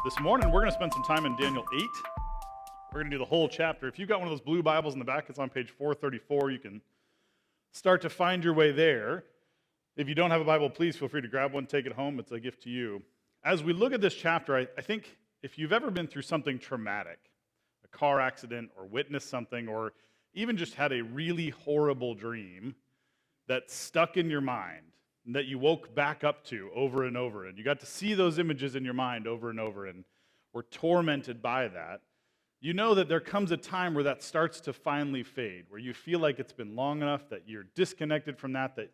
This morning, we're going to spend some time in Daniel 8. We're going to do the whole chapter. If you've got one of those blue Bibles in the back, it's on page 434. You can start to find your way there. If you don't have a Bible, please feel free to grab one, take it home. It's a gift to you. As we look at this chapter, I think if you've ever been through something traumatic, a car accident or witnessed something, or even just had a really horrible dream that stuck in your mind, and that you woke back up to over and over, and you got to see those images in your mind over and over, and were tormented by that, you know that there comes a time where that starts to finally fade, where you feel like it's been long enough, that you're disconnected from that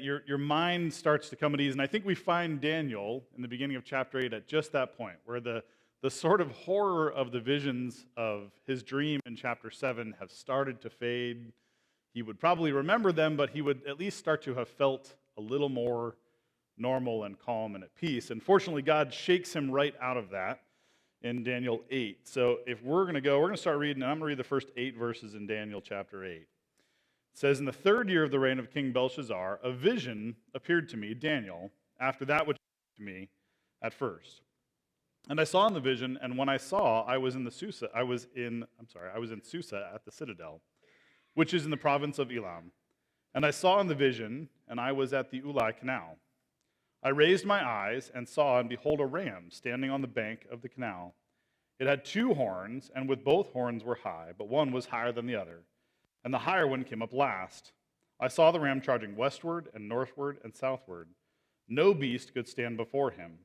your mind starts to come at ease. And I think we find Daniel in the beginning of chapter 8 at just that point, where the sort of horror of the visions of his dream in chapter 7 have started to fade. He would probably remember them, but he would at least start to have felt a little more normal and calm and at peace. And fortunately, God shakes him right out of that in Daniel 8. So if we're going to start reading, and I'm going to read the first 8 verses in Daniel chapter 8. It says, "In the 3rd year of the reign of King Belshazzar, a vision appeared to me, Daniel, after that which appeared to me at first. And I saw in the vision, and when I saw, I was in Susa at the citadel, which is in the province of Elam. And I saw in the vision, and I was at the Ulai canal. I raised my eyes and saw, and behold, a ram standing on the bank of the canal. It had 2 horns, and with both horns were high, but one was higher than the other. And the higher one came up last. I saw the ram charging westward and northward and southward. No beast could stand before him,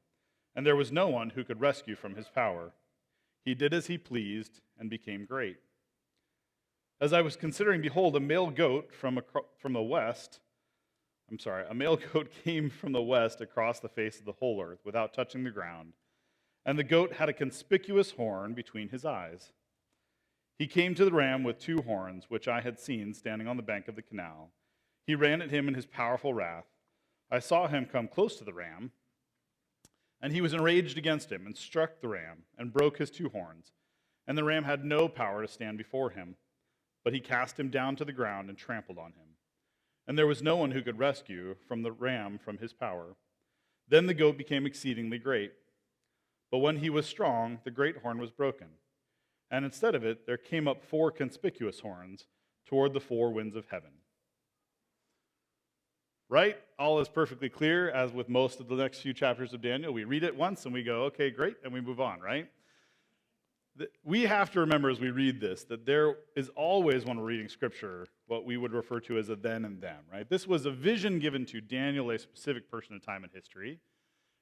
and there was no one who could rescue from his power. He did as he pleased and became great. As I was considering, behold, a male goat came from the west across the face of the whole earth without touching the ground. And the goat had a conspicuous horn between his eyes. He came to the ram with 2 horns, which I had seen standing on the bank of the canal. He ran at him in his powerful wrath. I saw him come close to the ram, and he was enraged against him and struck the ram and broke his 2 horns. And the ram had no power to stand before him. But he cast him down to the ground and trampled on him. And there was no one who could rescue from the ram from his power. Then the goat became exceedingly great. But when he was strong, the great horn was broken. And instead of it, there came up 4 conspicuous horns toward the 4 winds of heaven." Right? All is perfectly clear, as with most of the next few chapters of Daniel. We read it once and we go, okay, great, and we move on, right? We have to remember as we read this that there is always, when we're reading Scripture, what we would refer to as a then and them, right? This was a vision given to Daniel, a specific person in time in history,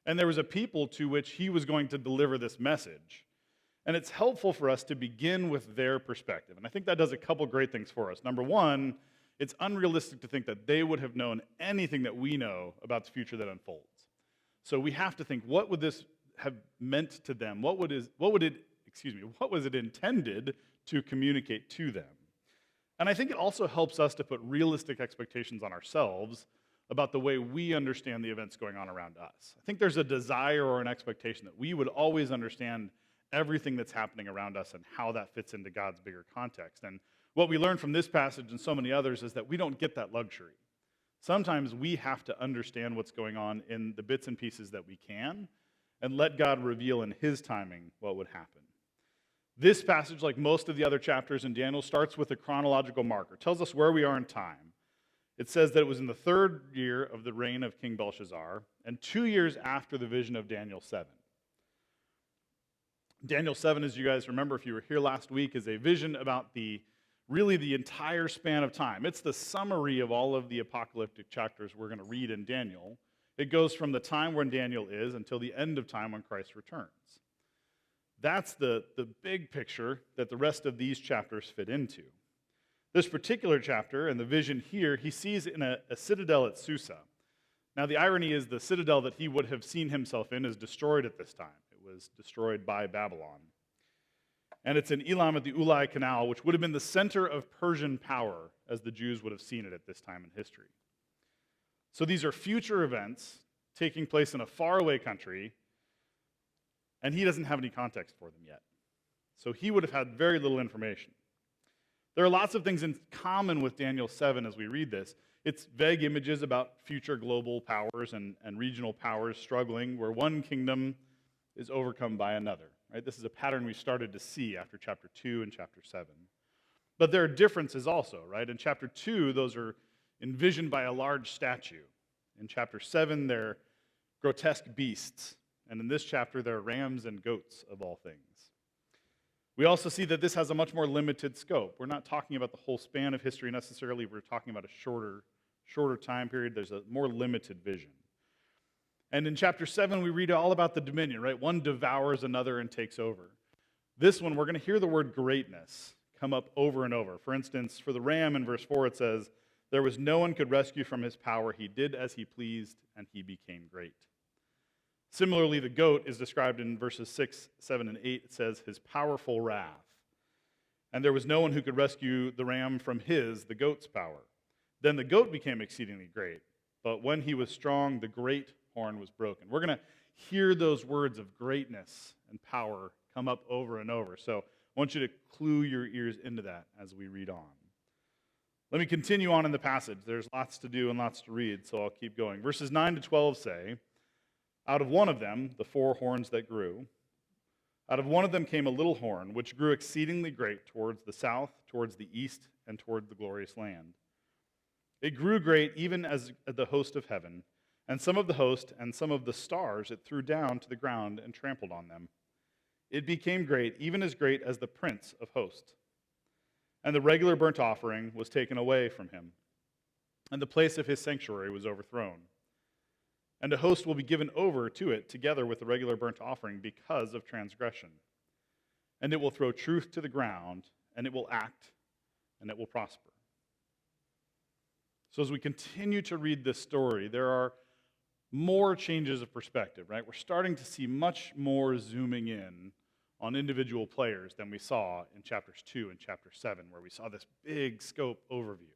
and there was a people to which he was going to deliver this message. And it's helpful for us to begin with their perspective, and I think that does a couple great things for us. Number one, it's unrealistic to think that they would have known anything that we know about the future that unfolds. So we have to think, what would this have meant to them? What was it intended to communicate to them? And I think it also helps us to put realistic expectations on ourselves about the way we understand the events going on around us. I think there's a desire or an expectation that we would always understand everything that's happening around us and how that fits into God's bigger context. And what we learn from this passage and so many others is that we don't get that luxury. Sometimes we have to understand what's going on in the bits and pieces that we can and let God reveal in His timing what would happen. This passage, like most of the other chapters in Daniel, starts with a chronological marker. It tells us where we are in time. It says that it was in the 3rd year of the reign of King Belshazzar and 2 years after the vision of Daniel 7. Daniel 7, as you guys remember if you were here last week, is a vision about the entire span of time. It's the summary of all of the apocalyptic chapters we're going to read in Daniel. It goes from the time when Daniel is until the end of time when Christ returns. That's the big picture that the rest of these chapters fit into. This particular chapter and the vision here, he sees in a citadel at Susa. Now the irony is the citadel that he would have seen himself in is destroyed at this time. It was destroyed by Babylon. And it's in Elam at the Ulai Canal, which would have been the center of Persian power as the Jews would have seen it at this time in history. So these are future events taking place in a faraway country, and he doesn't have any context for them yet. So he would have had very little information. There are lots of things in common with Daniel 7 as we read this. It's vague images about future global powers and regional powers struggling, where one kingdom is overcome by another. Right? This is a pattern we started to see after chapter 2 and chapter 7. But there are differences also, right? In chapter 2, those are envisioned by a large statue. In chapter 7, they're grotesque beasts. And in this chapter, they're rams and goats, of all things. We also see that this has a much more limited scope. We're not talking about the whole span of history necessarily. We're talking about a shorter time period. There's a more limited vision. And in chapter 7, we read all about the dominion, right? One devours another and takes over. This one, we're going to hear the word greatness come up over and over. For instance, for the ram in verse 4, it says, "There was no one could rescue from his power. He did as he pleased, and he became great." Similarly, the goat is described in verses 6, 7, and 8. It says, "his powerful wrath. And there was no one who could rescue the ram from the goat's power. Then the goat became exceedingly great. But when he was strong, the great horn was broken." We're going to hear those words of greatness and power come up over and over. So I want you to clue your ears into that as we read on. Let me continue on in the passage. There's lots to do and lots to read, so I'll keep going. Verses 9 to 12 say, "Out of one of them, the 4 horns that grew, out of one of them came a little horn, which grew exceedingly great towards the south, towards the east, and toward the glorious land. It grew great even as the host of heaven, and some of the host and some of the stars it threw down to the ground and trampled on them. It became great, even as great as the prince of hosts. And the regular burnt offering was taken away from him, and the place of his sanctuary was overthrown. And a host will be given over to it together with the regular burnt offering because of transgression. And it will throw truth to the ground, and it will act, and it will prosper." So as we continue to read this story, there are more changes of perspective, right? We're starting to see much more zooming in on individual players than we saw in chapters 2 and chapter 7, where we saw this big scope overview.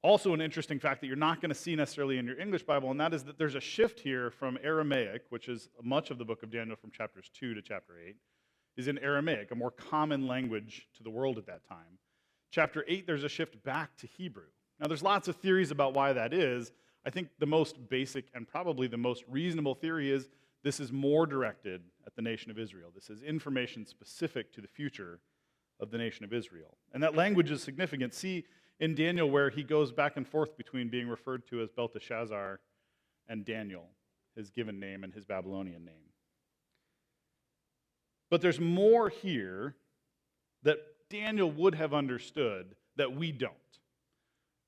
Also, an interesting fact that you're not going to see necessarily in your English Bible, and that is that there's a shift here from Aramaic, which is much of the book of Daniel from chapters 2 to chapter 8, is in Aramaic, a more common language to the world at that time. Chapter 8, there's a shift back to Hebrew. Now, there's lots of theories about why that is. I think the most basic and probably the most reasonable theory is this is more directed at the nation of Israel. This is information specific to the future of the nation of Israel. And that language is significant. See in Daniel where he goes back and forth between being referred to as Belteshazzar and Daniel, his given name and his Babylonian name. But there's more here that Daniel would have understood that we don't.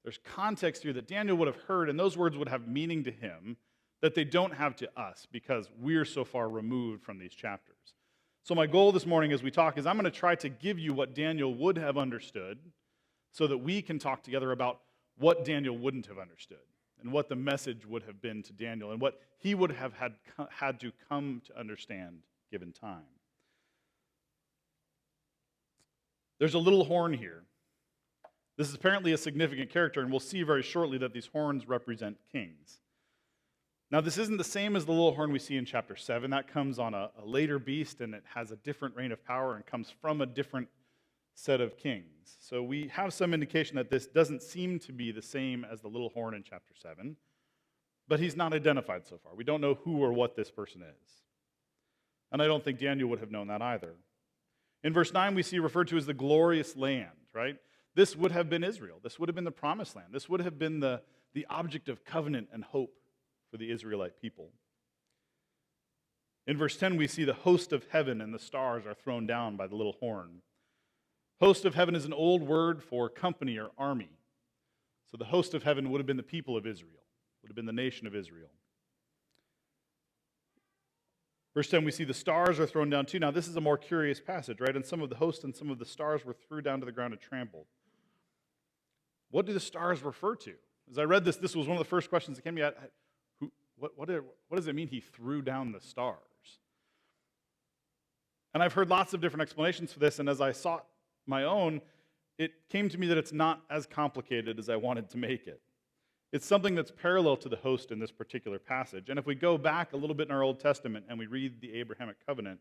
There's context here that Daniel would have heard, and those words would have meaning to him that they don't have to us because we're so far removed from these chapters. So my goal this morning as we talk is I'm going to try to give you what Daniel would have understood so that we can talk together about what Daniel wouldn't have understood and what the message would have been to Daniel and what he would have had to come to understand given time. There's a little horn here. This is apparently a significant character, and we'll see very shortly that these horns represent kings. Now, this isn't the same as the little horn we see in chapter 7. That comes on a later beast, and it has a different reign of power and comes from a different set of kings. So we have some indication that this doesn't seem to be the same as the little horn in chapter 7, but he's not identified so far. We don't know who or what this person is. And I don't think Daniel would have known that either. In verse 9, we see referred to as the glorious land, right? This would have been Israel. This would have been the promised land. This would have been the object of covenant and hope for the Israelite people. In verse 10, we see the host of heaven and the stars are thrown down by the little horn. Host of heaven is an old word for company or army. So the host of heaven would have been the people of Israel, would have been the nation of Israel. Verse 10, we see the stars are thrown down too. Now, this is a more curious passage, right? And some of the hosts and some of the stars were thrown down to the ground and trampled. What do the stars refer to? As I read this was one of the first questions that came to me. What does it mean he threw down the stars? And I've heard lots of different explanations for this, and as I sought my own, it came to me that it's not as complicated as I wanted to make it. It's something that's parallel to the host in this particular passage. And if we go back a little bit in our Old Testament and we read the Abrahamic covenant,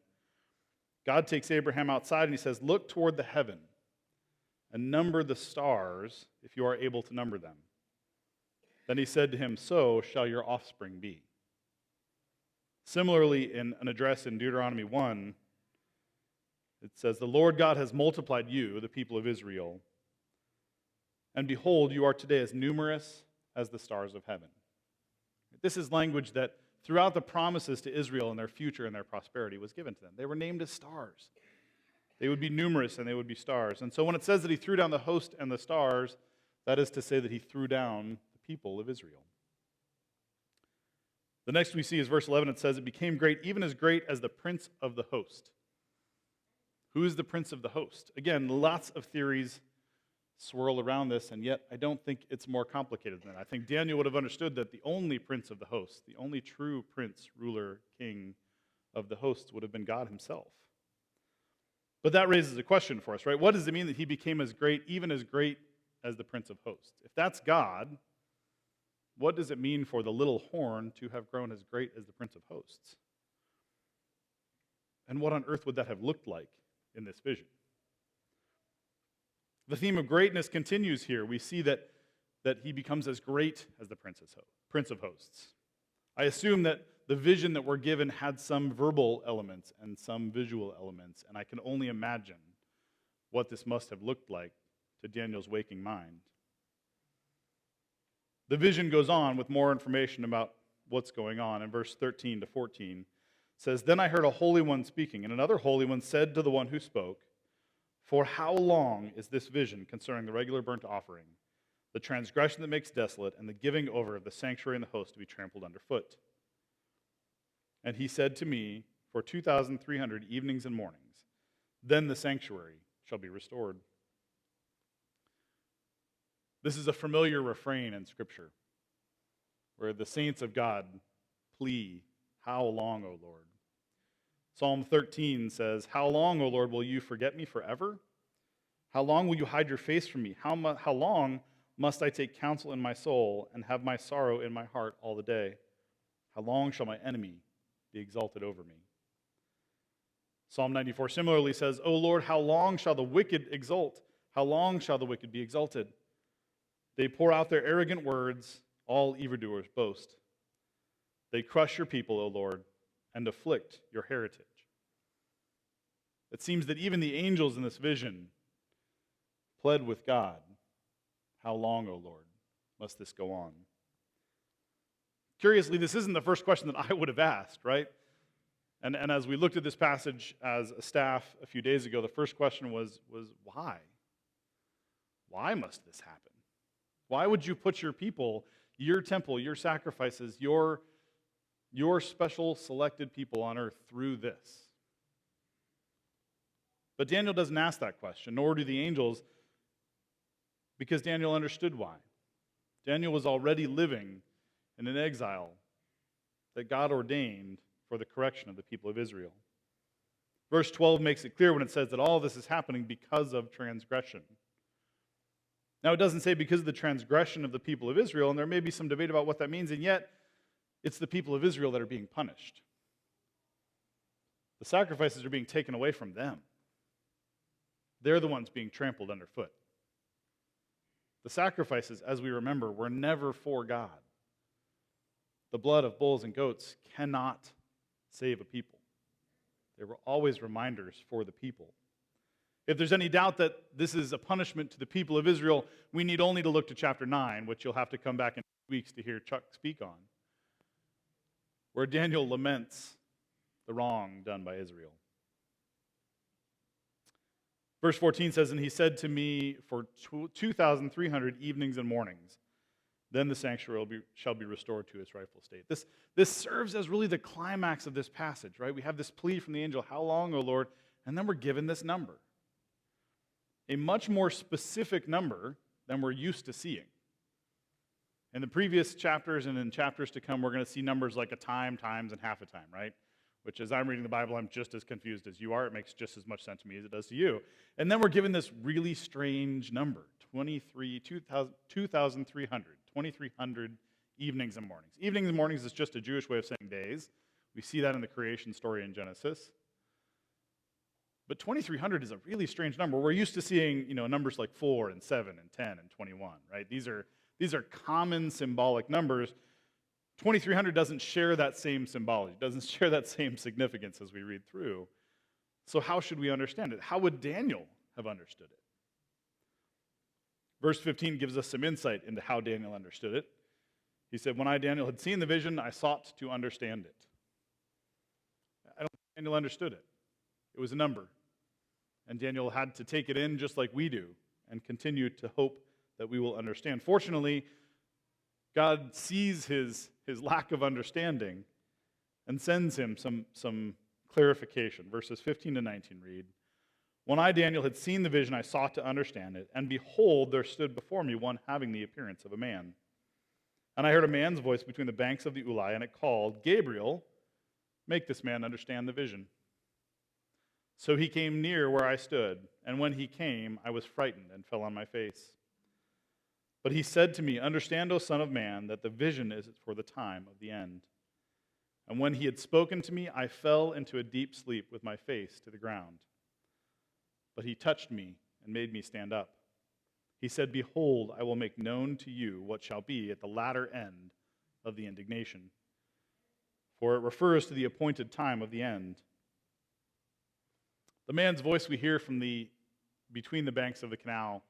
God takes Abraham outside and he says, "Look toward the heaven and number the stars if you are able to number them." Then he said to him, "So shall your offspring be." Similarly, in an address in Deuteronomy 1, it says, "The Lord God has multiplied you, the people of Israel, and behold, you are today as numerous as the stars of heaven." This is language that throughout the promises to Israel and their future and their prosperity was given to them. They were named as stars. They would be numerous and they would be stars. And so when it says that he threw down the host and the stars, that is to say that he threw down the people of Israel. The next we see is verse 11. It says, "It became great, even as great as the prince of the host." Who is the prince of the host? Again, lots of theories swirl around this, and yet I don't think it's more complicated than that. I think Daniel would have understood that the only prince of the host, the only true prince, ruler, king of the hosts would have been God himself. But that raises a question for us, right? What does it mean that he became as great, even as great as the prince of hosts? If that's God, what does it mean for the little horn to have grown as great as the prince of hosts? And what on earth would that have looked like in this vision? The theme of greatness continues here. We see that he becomes as great as the prince of hosts. I assume that the vision that we're given had some verbal elements and some visual elements, and I can only imagine what this must have looked like to Daniel's waking mind. The vision goes on with more information about what's going on. In verse 13 to 14, it says, "Then I heard a holy one speaking, and another holy one said to the one who spoke, 'For how long is this vision concerning the regular burnt offering, the transgression that makes desolate, and the giving over of the sanctuary and the host to be trampled underfoot?' And he said to me, 'For 2,300 evenings and mornings, then the sanctuary shall be restored.'" This is a familiar refrain in Scripture, where the saints of God plea, "How long, O Lord?" Psalm 13 says, "How long, O Lord, will you forget me forever? How long will you hide your face from me? How long must I take counsel in my soul and have my sorrow in my heart all the day? How long shall my enemy be exalted over me?" Psalm 94 similarly says, "O Lord, how long shall the wicked exult? How long shall the wicked be exalted? They pour out their arrogant words, all evildoers boast. They crush your people, O Lord, and afflict your heritage." It seems that even the angels in this vision pled with God, "How long, O Lord, must this go on?" Curiously, this isn't the first question that I would have asked, right? And as we looked at this passage as a staff a few days ago, the first question was why? Why must this happen? Why would you put your people, your temple, your sacrifices, your special selected people on earth through this? But Daniel doesn't ask that question, nor do the angels, because Daniel understood why. Daniel was already living in an exile that God ordained for the correction of the people of Israel. Verse 12 makes it clear when it says that all this is happening because of transgression. Now, it doesn't say because of the transgression of the people of Israel, and there may be some debate about what that means, and yet it's the people of Israel that are being punished. The sacrifices are being taken away from them. They're the ones being trampled underfoot. The sacrifices, as we remember, were never for God. The blood of bulls and goats cannot save a people. They were always reminders for the people. If there's any doubt that this is a punishment to the people of Israel, we need only to look to chapter 9, which you'll have to come back in 2 weeks to hear Chuck speak on, where Daniel laments the wrong done by Israel. Verse 14 says, "And he said to me, 'For 2,300 evenings and mornings, then the sanctuary shall be restored to its rightful state.'" This serves as really the climax of this passage, right? We have this plea from the angel, "How long, O Lord?" And then we're given this number. A much more specific number than we're used to seeing. In the previous chapters and in chapters to come, we're going to see numbers like a time, times, and half a time, right? Which, as I'm reading the Bible, I'm just as confused as you are. It makes just as much sense to me as it does to you. And then we're given this really strange number, 2,300 evenings and mornings. Evenings and mornings is just a Jewish way of saying days. We see that in the creation story in Genesis. But 2,300 is a really strange number. We're used to seeing, numbers like 4 and 7 and 10 and 21, right? These are common symbolic numbers. 2300 doesn't share that same symbology, doesn't share that same significance as we read through. So how should we understand it? How would Daniel have understood it? Verse 15 gives us some insight into how Daniel understood it. He said, when I, Daniel, had seen the vision, I sought to understand it. I don't think Daniel understood it. It was a number. And Daniel had to take it in just like we do and continue to hope that we will understand. Fortunately, God sees his lack of understanding and sends him some clarification. Verses 15 to 19 read, when I, Daniel, had seen the vision, I sought to understand it, and behold, there stood before me one having the appearance of a man. And I heard a man's voice between the banks of the Ulai, and it called, Gabriel, make this man understand the vision. So he came near where I stood, and when he came, I was frightened and fell on my face. But he said to me, understand, O son of man, that the vision is for the time of the end. And when he had spoken to me, I fell into a deep sleep with my face to the ground. But he touched me and made me stand up. He said, behold, I will make known to you what shall be at the latter end of the indignation. For it refers to the appointed time of the end. The man's voice we hear from between the banks of the canal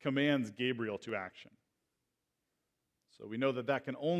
commands Gabriel to action. So we know that can only